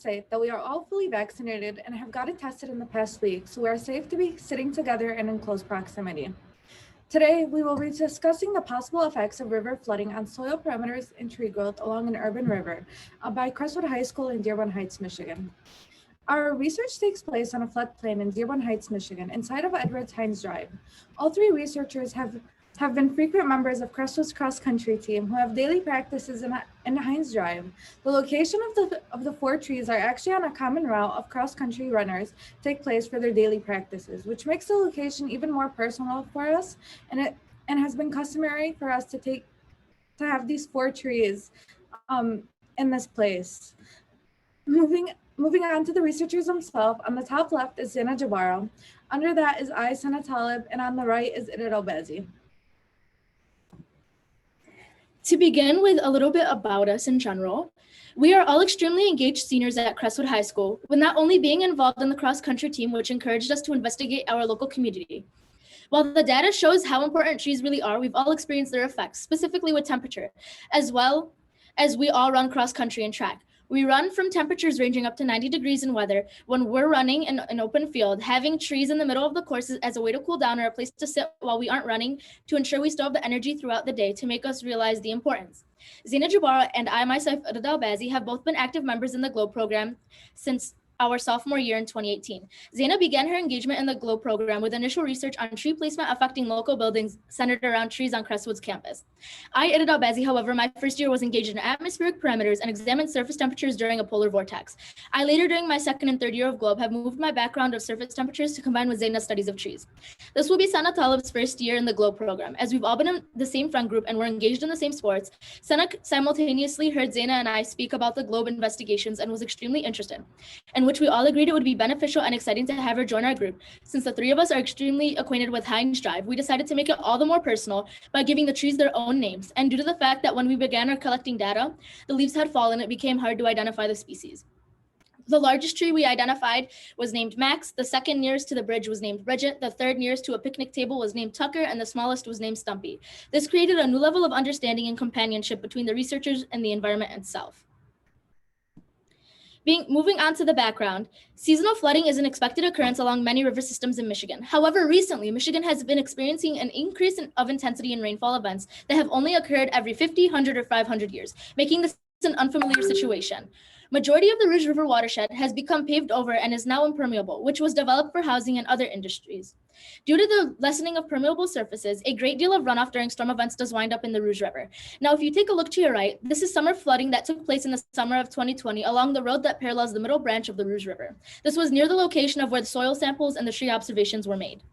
say that we are all fully vaccinated and have gotten tested in the past week, so we are safe to be sitting together and in close proximity. Today, we will be discussing the possible effects of river flooding on soil parameters and tree growth along an urban river by Crestwood High School in Dearborn Heights, Michigan. Our research takes place on a floodplain in Dearborn Heights, Michigan, inside of Edwards Hines Drive. All three researchers have been frequent members of Crestwood's cross-country team who have daily practices in Hines Drive. The location of the four trees are actually on a common route of cross-country runners take place for their daily practices, which makes the location even more personal for us, and has been customary for us to have these four trees in this place. Moving on to the researchers themselves, on the top left is Zena Jabaro, under that is I, Sana Talib, and on the right is Idit Albazi. To begin with a little bit about us in general, we are all extremely engaged seniors at Crestwood High School, with not only being involved in the cross-country team, which encouraged us to investigate our local community. While the data shows how important trees really are, we've all experienced their effects, specifically with temperature, as well as we all run cross-country and track. We run from temperatures ranging up to 90 degrees in weather. When we're running in an open field, having trees in the middle of the course as a way to cool down or a place to sit while we aren't running to ensure we still have the energy throughout the day to make us realize the importance. Zena Jabara and I myself, Idit Albazi, have both been active members in the GLOBE program since our sophomore year in 2018. Zena began her engagement in the GLOBE program with initial research on tree placement affecting local buildings centered around trees on Crestwood's campus. I, Idit Albazi, however, my first year was engaged in atmospheric parameters and examined surface temperatures during a polar vortex. I later, during my second and third year of GLOBE, have moved my background of surface temperatures to combine with Zena's studies of trees. This will be Sana Talib's first year in the GLOBE program. As we've all been in the same friend group and we're engaged in the same sports, Sana simultaneously heard Zena and I speak about the GLOBE investigations and was extremely interested, in which we all agreed it would be beneficial and exciting to have her join our group. Since the three of us are extremely acquainted with Hines Drive, we decided to make it all the more personal by giving the trees their own names. And due to the fact that when we began our collecting data, the leaves had fallen, it became hard to identify the species. The largest tree we identified was named Max, the second nearest to the bridge was named Bridget, the third nearest to a picnic table was named Tucker, and the smallest was named Stumpy. This created a new level of understanding and companionship between the researchers and the environment itself. Moving on to the background, seasonal flooding is an expected occurrence along many river systems in Michigan. However, recently, Michigan has been experiencing an increase of intensity in rainfall events that have only occurred every 50, 100, or 500 years, making this an unfamiliar situation. Majority of the Rouge River watershed has become paved over and is now impermeable, which was developed for housing and other industries. Due to the lessening of permeable surfaces, a great deal of runoff during storm events does wind up in the Rouge River. Now, if you take a look to your right, this is summer flooding that took place in the summer of 2020 along the road that parallels the middle branch of the Rouge River. This was near the location of where the soil samples and the tree observations were made.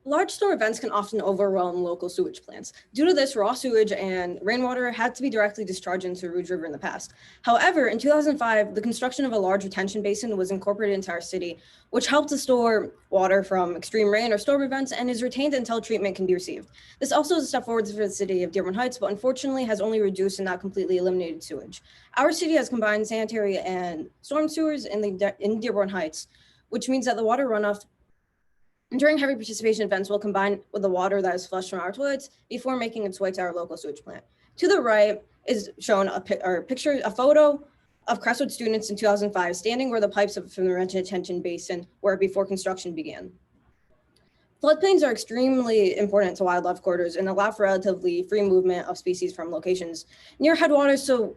Large storm events can often overwhelm local sewage plants. Due to this, raw sewage and rainwater had to be directly discharged into Rouge River in the past. However, in 2005, the construction of a large retention basin was incorporated into our city, which helped to store water from extreme rain or storm events and is retained until treatment can be received. This also is a step forward for the city of Dearborn Heights, but unfortunately has only reduced and not completely eliminated sewage. Our city has combined sanitary and storm sewers in Dearborn Heights, which means that the water runoff during heavy precipitation events will combine with the water that is flushed from our toilets before making its way to our local sewage plant. To the right is shown a photo of Crestwood students in 2005 standing where the pipes from the retention basin were before construction began. Floodplains are extremely important to wildlife corridors and allow for relatively free movement of species from locations near headwaters to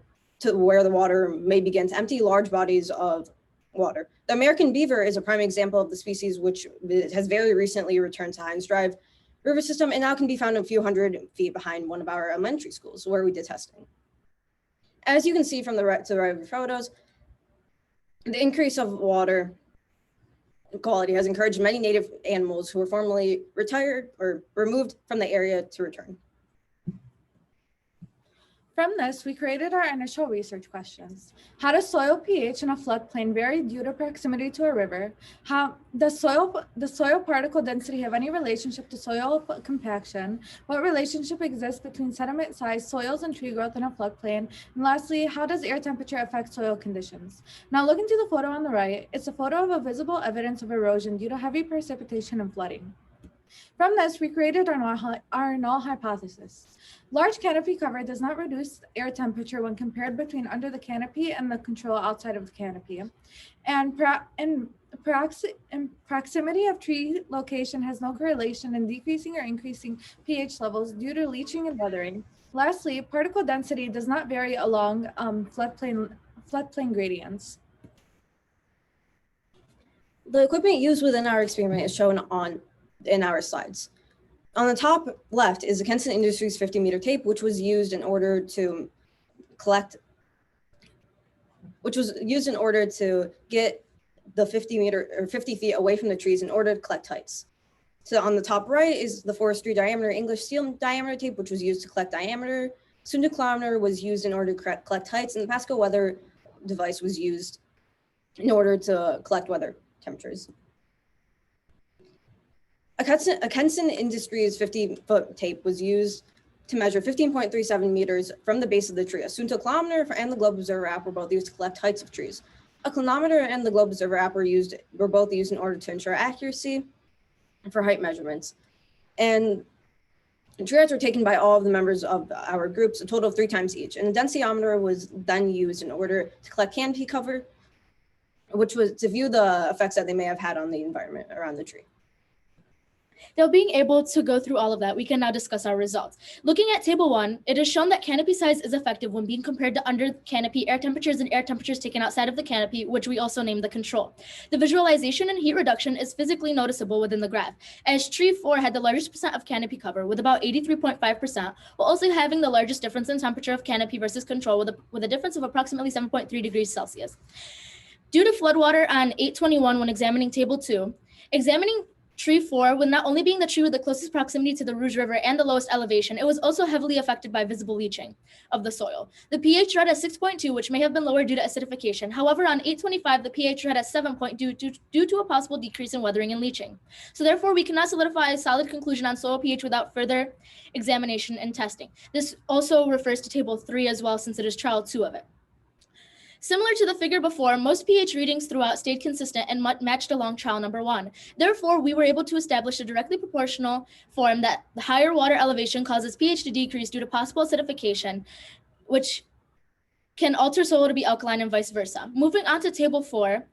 where the water may begin to empty large bodies of water. The American beaver is a prime example of the species, which has very recently returned to Hines Drive river system and now can be found a few hundred feet behind one of our elementary schools where we did testing. As you can see from the right to the right of your photos, the increase of water quality has encouraged many native animals who were formerly retired or removed from the area to return. From this, we created our initial research questions. How does soil pH in a floodplain vary due to proximity to a river? How does the soil particle density have any relationship to soil compaction? What relationship exists between sediment size, soils, and tree growth in a floodplain? And lastly, how does air temperature affect soil conditions? Now looking to the photo on the right, it's a photo of a visible evidence of erosion due to heavy precipitation and flooding. From this, we created our null hypothesis. Large canopy cover does not reduce air temperature when compared between under the canopy and the control outside of the canopy. And proximity of tree location has no correlation in decreasing or increasing pH levels due to leaching and weathering. Lastly, particle density does not vary along floodplain gradients. The equipment used within our experiment is shown in our slides. On the top left is the Kenson Industries 50-meter tape, which was used in order to get the 50 feet away from the trees in order to collect heights. So on the top right is the forestry diameter English steel diameter tape, which was used to collect diameter. Sundukilometer was used in order to collect heights, and the Pasco weather device was used in order to collect weather temperatures. A Kenson Industries 50-foot tape was used to measure 15.37 meters from the base of the tree. A sundukilometer and the globe observer app were both used to collect heights of trees. A clinometer and the globe observer app were both used in order to ensure accuracy for height measurements. And tree heights were taken by all of the members of our groups, a total of 3 times each. And a densitometer was then used in order to collect canopy cover, which was to view the effects that they may have had on the environment around the tree. Now, being able to go through all of that, we can now discuss our results. Looking at table 1, it is shown that canopy size is effective when being compared to under canopy air temperatures and air temperatures taken outside of the canopy, which we also named the control. The visualization and heat reduction is physically noticeable within the graph, as tree 4 had the largest percent of canopy cover with about 83.5%, while also having the largest difference in temperature of canopy versus control with a difference of approximately 7.3 degrees Celsius. Due to floodwater on 8/21 when examining table 2, examining tree 4, with not only being the tree with the closest proximity to the Rouge River and the lowest elevation, it was also heavily affected by visible leaching of the soil. The pH read at 6.2, which may have been lower due to acidification. However, on 8/25, the pH read at 7.2 due to a possible decrease in weathering and leaching. So therefore, we cannot solidify a solid conclusion on soil pH without further examination and testing. This also refers to table 3 as well, since it is trial 2 of it. Similar to the figure before, most pH readings throughout stayed consistent and matched along trial number 1. Therefore, we were able to establish a directly proportional form that the higher water elevation causes pH to decrease due to possible acidification, which can alter soil to be alkaline and vice versa. Moving on to table 4,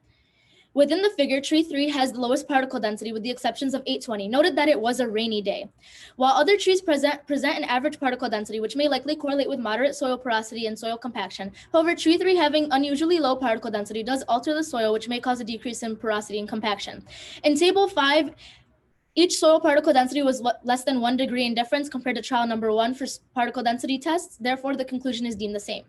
within the figure, tree 3 has the lowest particle density with the exceptions of 820. Noted that it was a rainy day. While other trees present an average particle density, which may likely correlate with moderate soil porosity and soil compaction. However, tree 3 having unusually low particle density does alter the soil, which may cause a decrease in porosity and compaction. In table 5, each soil particle density was less than 1 degree in difference compared to trial number 1 for particle density tests. Therefore, the conclusion is deemed the same.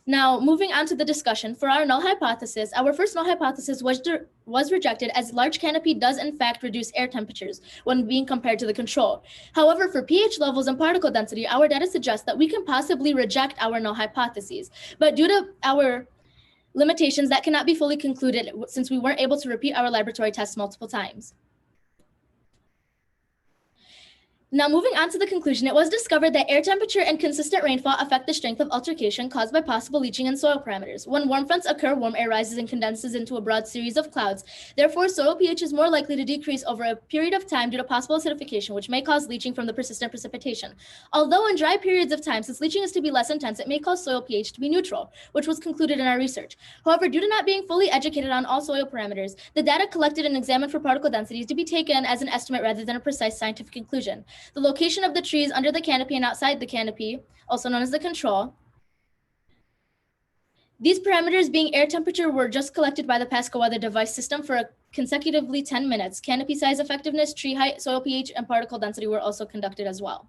Now, moving on to the discussion, for our null hypothesis, our first null hypothesis was rejected as large canopy does in fact reduce air temperatures when being compared to the control. However, for pH levels and particle density, our data suggests that we can possibly reject our null hypotheses. But due to our limitations, that cannot be fully concluded since we weren't able to repeat our laboratory tests multiple times. Now, moving on to the conclusion, it was discovered that air temperature and consistent rainfall affect the strength of altercation caused by possible leaching and soil parameters. When warm fronts occur, warm air rises and condenses into a broad series of clouds. Therefore, soil pH is more likely to decrease over a period of time due to possible acidification, which may cause leaching from the persistent precipitation. Although in dry periods of time, since leaching is to be less intense, it may cause soil pH to be neutral, which was concluded in our research. However, due to not being fully educated on all soil parameters, the data collected and examined for particle density is to be taken as an estimate rather than a precise scientific conclusion. The location of the trees under the canopy and outside the canopy, also known as the control. These parameters being air temperature were just collected by the Pasco weather device system for consecutively 10 minutes. Canopy size effectiveness, tree height, soil pH, and particle density were also conducted as well.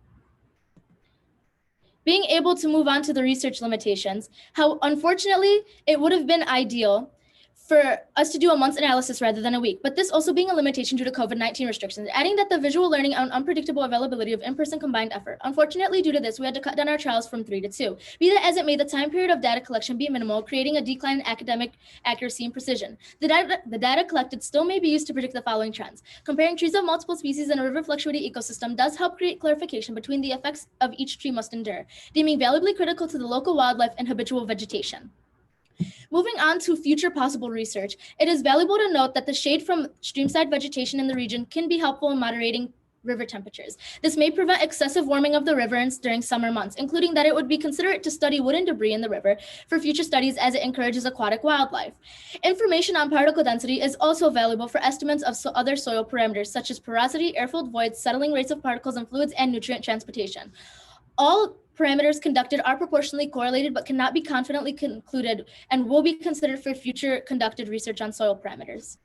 Being able to move on to the research limitations, how unfortunately it would have been ideal for us to do a month's analysis rather than a week, but this also being a limitation due to COVID-19 restrictions, adding that the visual learning and unpredictable availability of in-person combined effort. Unfortunately, due to this, we had to cut down our trials from 3 to 2. Be that as it may, the time period of data collection be minimal, creating a decline in academic accuracy and precision. The data collected still may be used to predict the following trends. Comparing trees of multiple species in a river fluctuating ecosystem does help create clarification between the effects of each tree must endure, deeming valuably critical to the local wildlife and habitual vegetation. Moving on to future possible research, it is valuable to note that the shade from streamside vegetation in the region can be helpful in moderating river temperatures. This may prevent excessive warming of the river during summer months, including that it would be considerate to study wood and debris in the river for future studies as it encourages aquatic wildlife. Information on particle density is also valuable for estimates of other soil parameters such as porosity, air-filled voids, settling rates of particles and fluids, and nutrient transportation. All parameters conducted are proportionally correlated but cannot be confidently concluded and will be considered for future conducted research on soil parameters.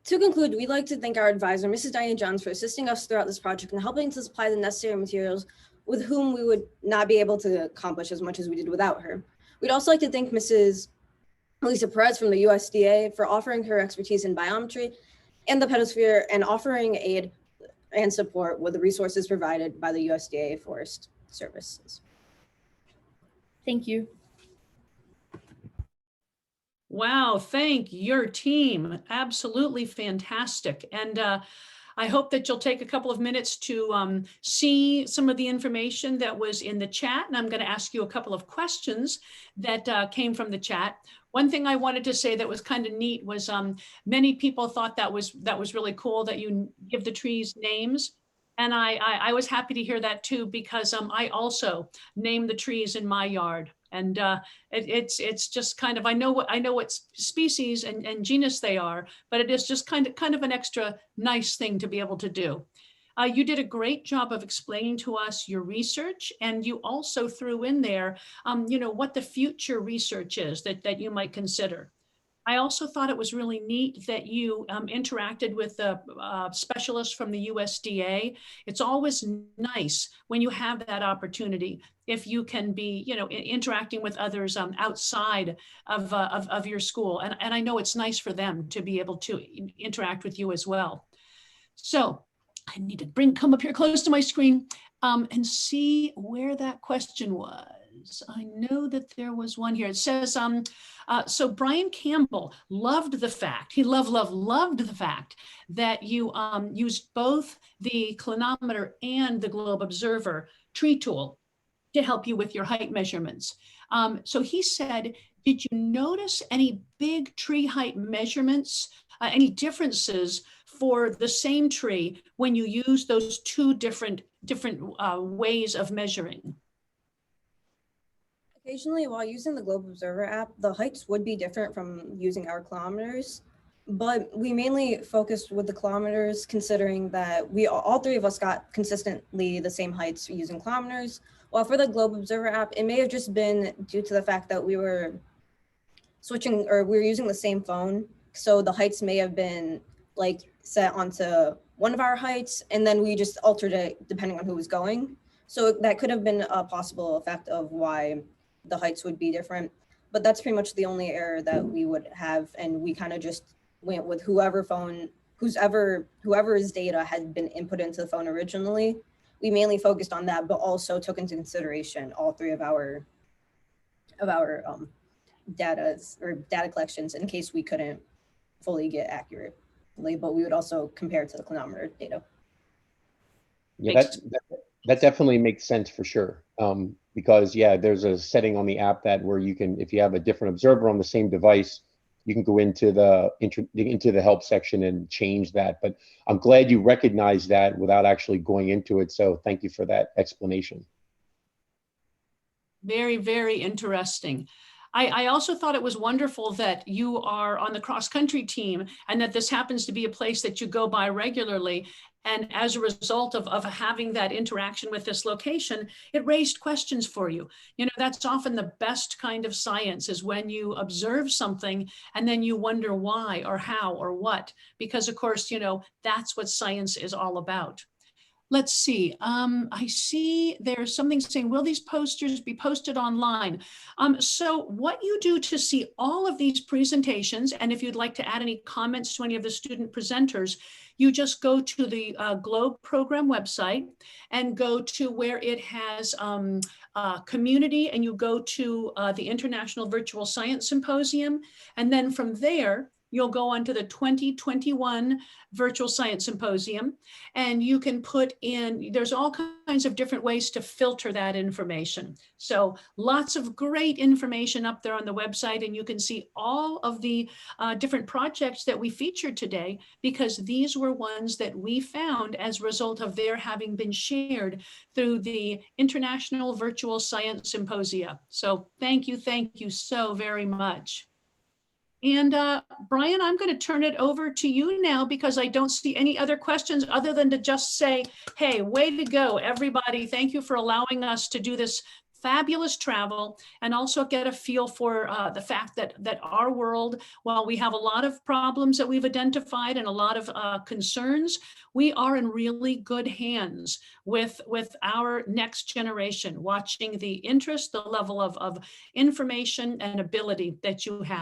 To conclude, we'd like to thank our advisor, Mrs. Diane Johns, for assisting us throughout this project and helping to supply the necessary materials with whom we would not be able to accomplish as much as we did without her. We'd also like to thank Mrs. Lisa Perez from the USDA for offering her expertise in biometry and the pedosphere and offering aid and support with the resources provided by the USDA Forest Services. Thank you. Wow, thank your team. Absolutely fantastic. And I hope that you'll take a couple of minutes to see some of the information that was in the chat. And I'm going to ask you a couple of questions that came from the chat. One thing I wanted to say that was kind of neat was many people thought that was really cool that you give the trees names. And I was happy to hear that too, because I also name the trees in my yard. And it's just kind of, I know what species and genus they are, but it is just kind of an extra nice thing to be able to do. You did a great job of explaining to us your research, and you also threw in there, what the future research is that you might consider. I also thought it was really neat that you interacted with the specialists from the USDA. It's always nice when you have that opportunity, if you can be, interacting with others outside of your school. And I know it's nice for them to be able to interact with you as well. So I need to come up here close to my screen and see where that question was. I know that there was one here. It says, so Brian Campbell loved the fact, he loved the fact that you used both the clinometer and the Globe Observer tree tool to help you with your height measurements. So he said, did you notice any big tree height measurements, any differences for the same tree when you use those two different ways of measuring? Occasionally, while using the Globe Observer app, the heights would be different from using our kilometers, but we mainly focused with the kilometers, considering that all three of us got consistently the same heights using kilometers. While for the Globe Observer app, it may have just been due to the fact that we were using the same phone, so the heights may have been set onto one of our heights, and then we just altered it depending on who was going. So that could have been a possible effect of why the heights would be different, but that's pretty much the only error that we would have. And we kind of just went with whoever's data had been input into the phone originally. We mainly focused on that, but also took into consideration all three of our data collections in case we couldn't fully get accurately, but we would also compare to the clinometer data. Yeah, that definitely makes sense for sure. Because there's a setting on the app where you can, if you have a different observer on the same device, you can go into the help section and change that. But I'm glad you recognized that without actually going into it. So thank you for that explanation. Very, very interesting. I also thought it was wonderful that you are on the cross-country team and that this happens to be a place that you go by regularly. And as a result of having that interaction with this location, it raised questions for you. That's often the best kind of science, is when you observe something and then you wonder why or how or what, because of course, that's what science is all about. Let's see. I see there's something saying, will these posters be posted online? So what you do to see all of these presentations, and if you'd like to add any comments to any of the student presenters, you just go to the Globe program website and go to where it has community, and you go to the International Virtual Science Symposium. And then from there, you'll go onto the 2021 Virtual Science Symposium, and you can put in, there's all kinds of different ways to filter that information. So lots of great information up there on the website, and you can see all of the different projects that we featured today, because these were ones that we found as a result of their having been shared through the International Virtual Science Symposia. So thank you so very much. And Brian, I'm going to turn it over to you now, because I don't see any other questions other than to just say, hey, way to go, everybody. Thank you for allowing us to do this fabulous travel, and also get a feel for the fact that our world, while we have a lot of problems that we've identified and a lot of concerns, we are in really good hands with our next generation, watching the interest, the level of information and ability that you have.